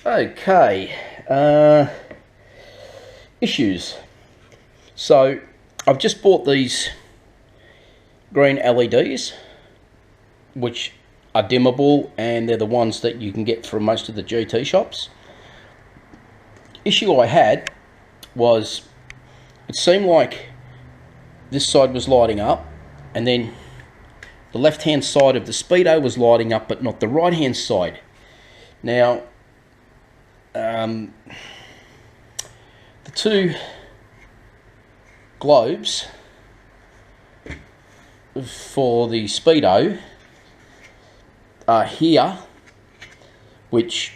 Okay, issues. So I've just bought these green LEDs, which are dimmable, and they're the ones that you can get from most of the GT shops. Issue I had was it seemed like this side was lighting up, and then the left hand side of the Speedo was lighting up, but not the right hand side. Now, the two globes for the Speedo are here, which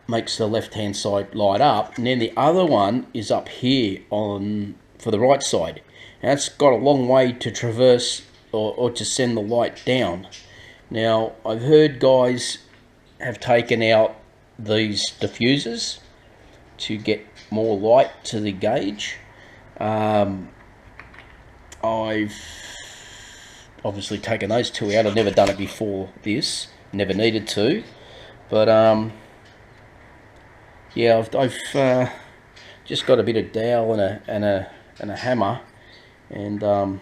makes the left hand side light up, and then the other one is up here on for the right side. Now it's got a long way to traverse or to send the light down. Now I've heard guys have taken out these diffusers to get more light to the gauge. I've obviously taken those two out. I've never done it before this, never needed to, but yeah, I've just got a bit of dowel and a hammer, and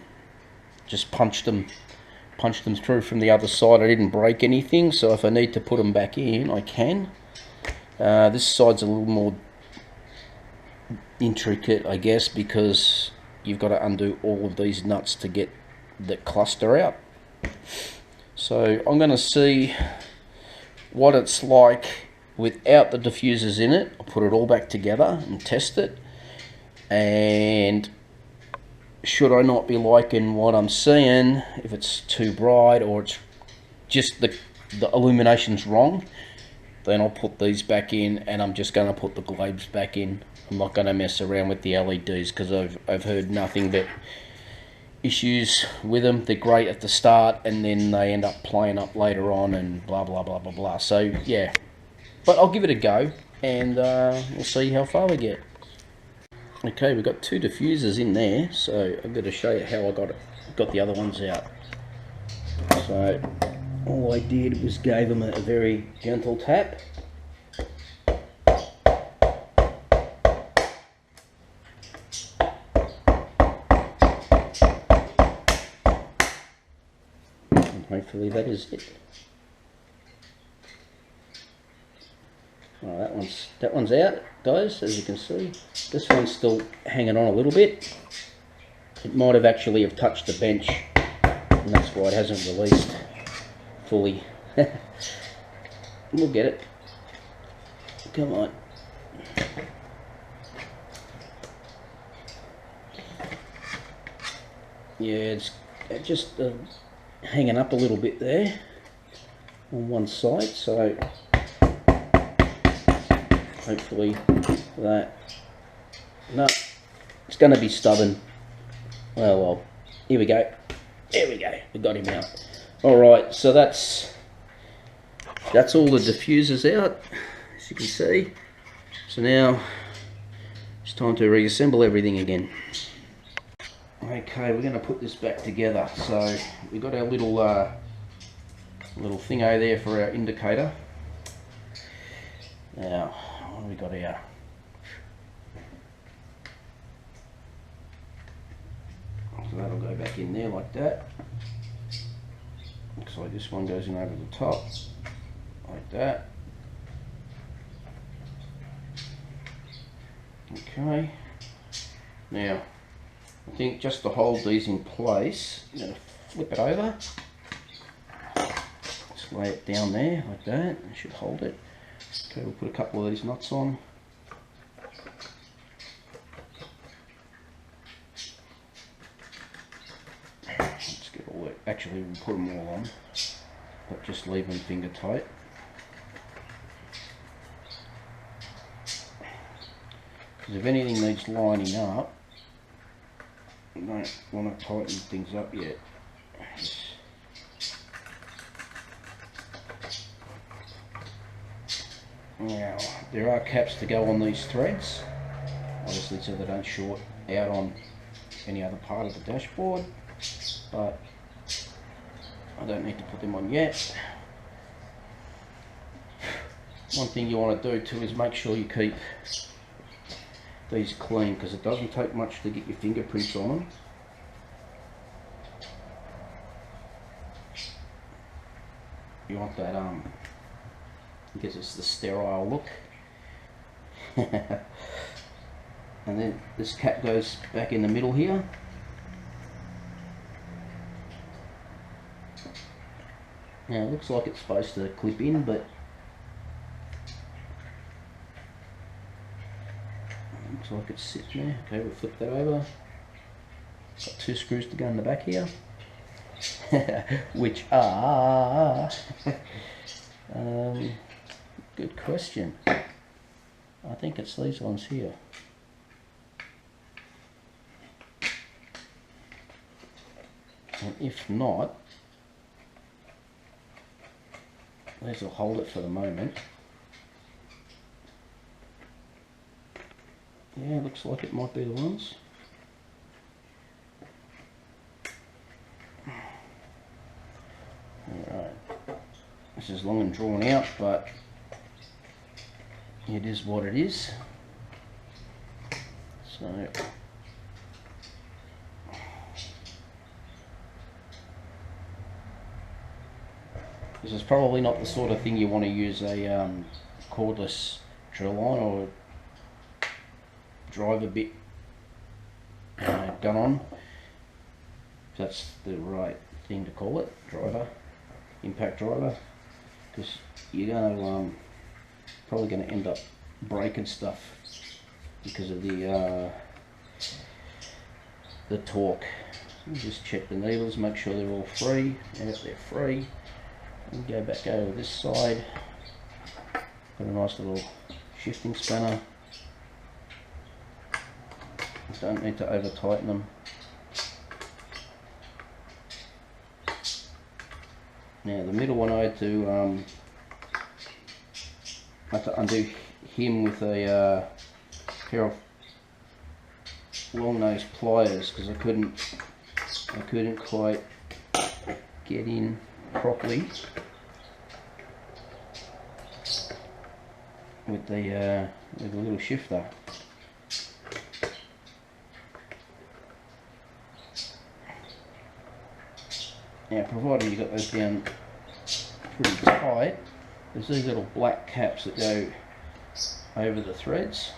just punched them through from the other side. I didn't break anything, so if I need to put them back in, I can. This side's a little more intricate, I guess, because you've got to undo all of these nuts to get the cluster out. So I'm going to see what it's like without the diffusers in it. I'll put it all back together and test it, and should I not be liking what I'm seeing, if it's too bright or it's just the illumination's wrong, then I'll put these back in, and I'm just going to put the globes back in. I'm not going to mess around with the LEDs because I've heard nothing but issues with them. They're great at the start, and then they end up playing up later on, and blah blah blah blah blah. So yeah, but I'll give it a go, and we'll see how far we get. Okay, we've got two diffusers in there, so I'm going to show you how I got the other ones out. So all I did was gave them a very gentle tap. And hopefully that is it. Oh, that one's out, guys, as you can see. This one's still hanging on a little bit. It might have actually have touched the bench, and that's why it hasn't released fully. We'll get it. Come on. Yeah, it's just hanging up a little bit there on one side, so hopefully that, no, it's going to be stubborn. Well, here we go. There we go. We got him out. All right, so that's all the diffusers out, as you can see. So now it's time to reassemble everything again. Okay, we're going to put this back together. So we've got our little thingo there for our indicator. Now, what have we got here? So that'll go back in there like that. Looks like this one goes in over the top, like that. Okay. Now, I think just to hold these in place, I'm going to flip it over. Just lay it down there like that. It should hold it. Okay, we'll put a couple of these nuts on. Let's get all that. Actually, we'll put them all on, but just leave them finger tight. Because if anything needs lining up, you don't want to tighten things up yet. Now, there are caps to go on these threads, obviously so they don't short out on any other part of the dashboard, but I don't need to put them on yet. one thing you want to do too is make sure you keep these clean, because it doesn't take much to get your fingerprints on them. You want that, I guess it's the sterile look. And then this cap goes back in the middle here. Now it looks like it's supposed to clip in, but looks like it's sitting there. Okay, we'll flip that over. Got 2 screws to go in the back here, which are good question. I think it's these ones here. And if not, these will hold it for the moment. Yeah, looks like it might be the ones. Alright, this is long and drawn out, but it is what it is. So this is probably not the sort of thing you want to use a cordless drill on, or drive a bit gun on, if that's the right thing to call it, driver, impact driver, because you're going to probably going to end up breaking stuff because of the torque. So just check the needles, make sure they're all free. And if they're free, and go back over this side, put a nice little shifting spanner. Don't need to over tighten them. Now the middle one I had to undo him with a pair of long nose pliers, because I couldn't quite get in properly with the little shifter. Now, provided you got those down pretty tight, there's these little black caps that go over the threads.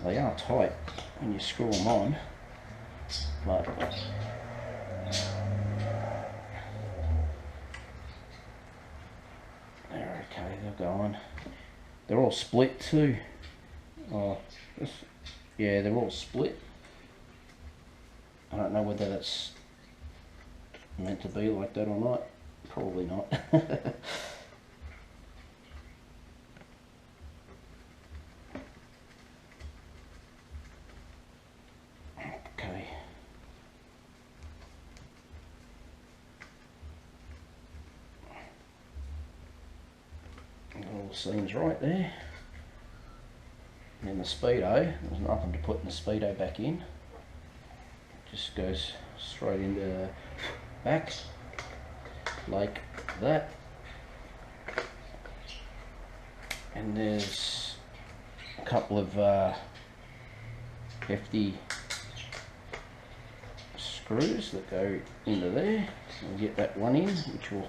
They are tight when you screw them on, but they're okay, they'll go on. They're all split too. Oh, yeah, they're all split. I don't know whether that's meant to be like that or not. Probably not. Okay. It all seems right there. And then the speedo, there's nothing to put in the speedo back in. It just goes straight into the back like that. And there's a couple of hefty screws that go into there. We'll get that one in, which will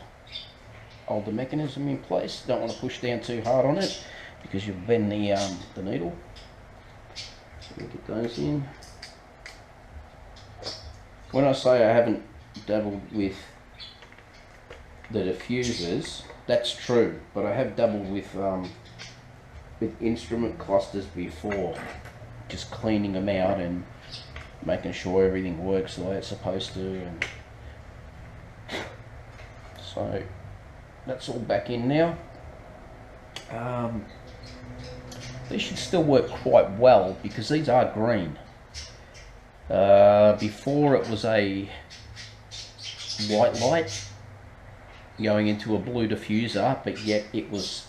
hold the mechanism in place. Don't want to push down too hard on it because you'll bend the needle. So we'll get those in. When I say I haven't dabbled with the diffusers, that's true, but I have dabbled with instrument clusters before, just cleaning them out and making sure everything works the way it's supposed to. And so that's all back in now. These should still work quite well because these are green. Before it was a white light going into a blue diffuser, but yet it was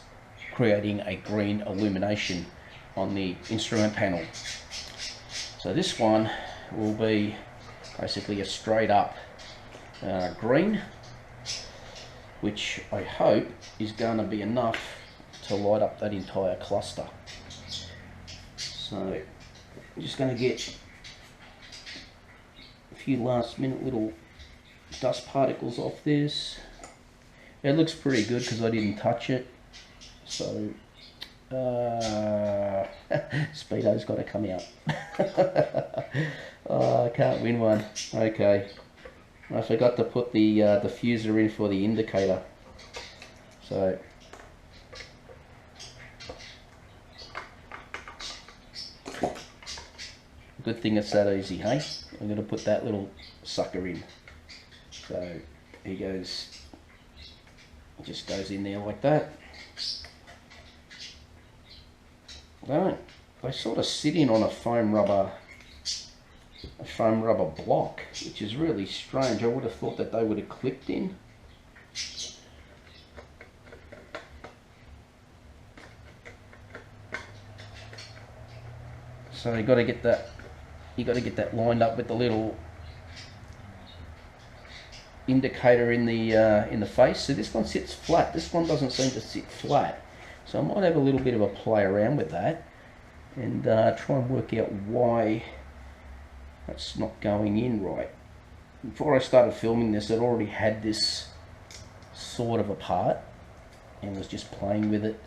creating a green illumination on the instrument panel. So this one will be basically a straight up green. which I hope is going to be enough to light up that entire cluster. So I'm just going to get a few last minute little dust particles off this. It looks pretty good because I didn't touch it. So Speedo's got to come out. Oh, I can't win one. Okay, I forgot to put the diffuser in for the indicator. So good thing it's that easy, hey? I'm going to put that little sucker in. So he goes, just goes in there like that. They sort of sit in on a foam rubber block, which is really strange. I would have thought that they would have clipped in. So you got to get that lined up with the little indicator in the face. So this one sits flat. This one doesn't seem to sit flat. So I might have a little bit of a play around with that and try and work out why that's not going in right. Before I started filming this, I'd already had this sort of apart and was just playing with it.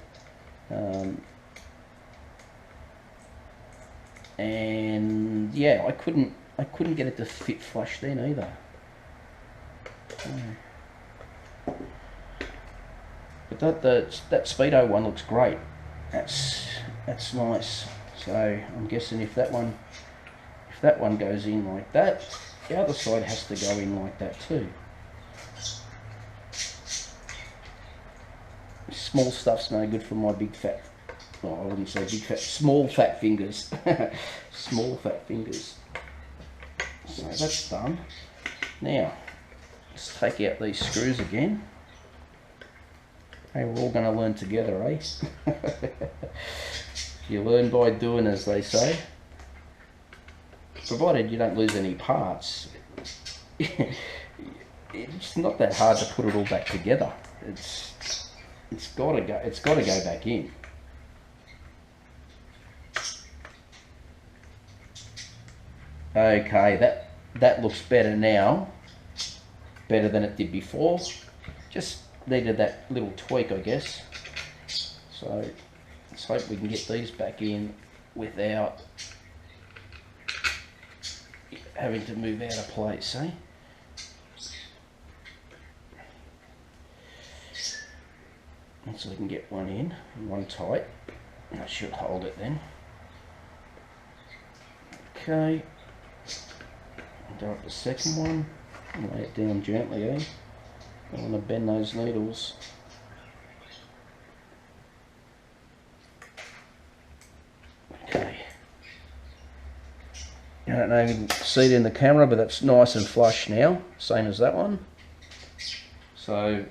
And yeah, I couldn't get it to fit flush then either. But that Speedo one looks great. That's nice. So I'm guessing if that one goes in like that, the other side has to go in like that too. Small stuff's no good for my big fat. Oh, I wouldn't say big fat. Small fat fingers. Small fat fingers. So that's done. Now let's take out these screws again. Hey, we're all going to learn together, eh? You learn by doing, as they say. Provided you don't lose any parts. It's not that hard to put it all back together. It's got to go back in. Okay, that looks better now. Better than it did before. Just needed that little tweak, I guess. So let's hope we can get these back in without having to move out of place, eh? So we can get one in and one tight. That should hold it then. Okay. Do up the second one. Lay it down gently, eh? Don't want to bend those needles. Okay. I don't know if you can see it in the camera, but that's nice and flush now, same as that one. So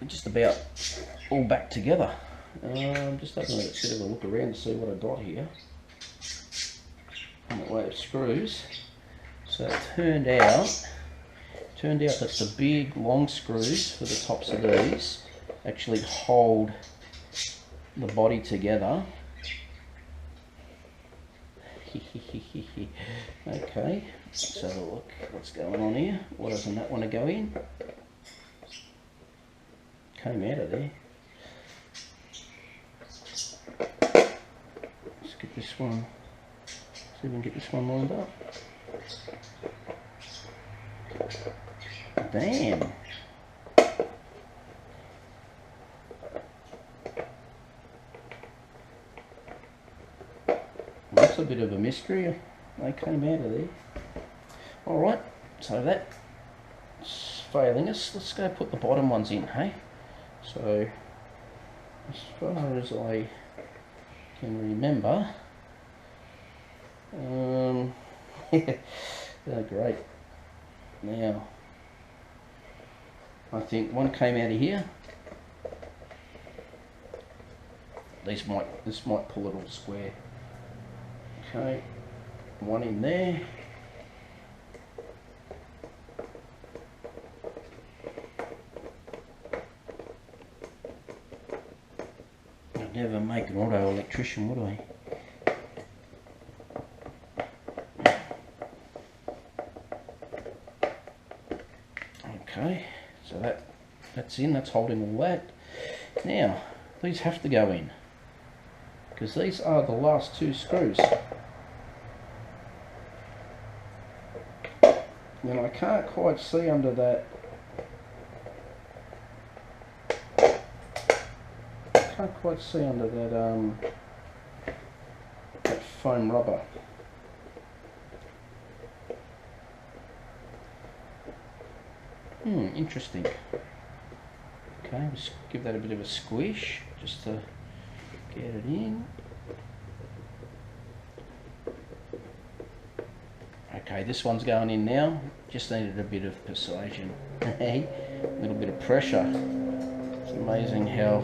just about all back together. I'm just having a bit of a look around to see what I got here. On the way of screws. So it turned out that the big long screws for the tops of these actually hold the body together. Okay, let's have a look what's going on here. Why doesn't that want to go in? Came out of there. Let's get this one. See if we can get this one lined up. Damn. That's a bit of a mystery. They came out of there. Alright, so that's failing us. Let's go put the bottom ones in, hey? So, as far as I can remember, oh, great. Now, I think one came out of here. This might pull it all square. Okay, one in there. Never make an auto electrician, would I? Okay, so that's in, that's holding all that. Now, these have to go in, because these are the last two screws. And I can't quite see under that. Can't quite see under that foam rubber. Interesting. Okay, just give that a bit of a squish just to get it in. Okay, this one's going in now. Just needed a bit of persuasion. A little bit of pressure. It's amazing how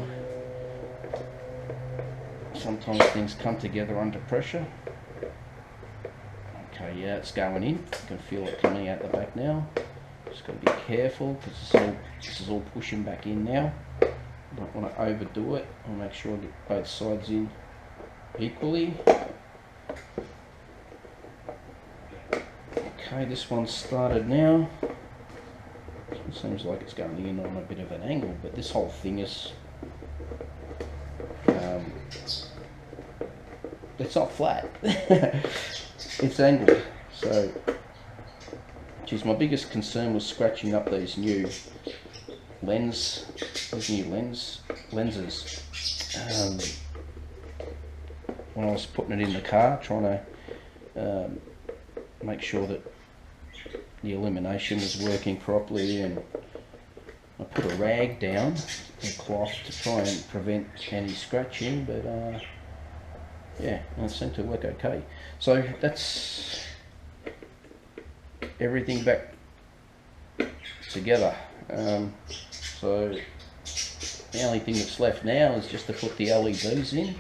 sometimes things come together under pressure. Okay, yeah, it's going in. You can feel it coming out the back now. Just got to be careful because this is all pushing back in now. Don't want to overdo it. I'll make sure I get both sides in equally. Okay, this one's started now. It seems like it's going in on a bit of an angle, but this whole thing is it's not flat. It's angled. So, geez, my biggest concern was scratching up these new lenses. When I was putting it in the car, trying to make sure that the illumination was working properly, and I put a rag down, a cloth, to try and prevent any scratching, but yeah, it seemed to work okay. So that's everything back together. So the only thing that's left now is just to put the LEDs in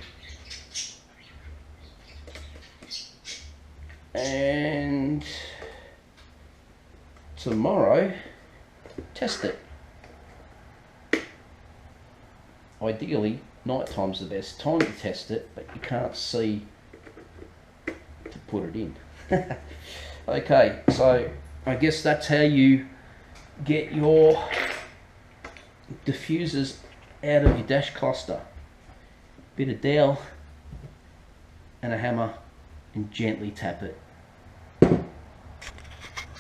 and tomorrow test it. Ideally, night time's the best time to test it, but you can't see to put it in. Okay, so I guess that's how you get your diffusers out of your dash cluster. Bit of dowel and a hammer and gently tap it.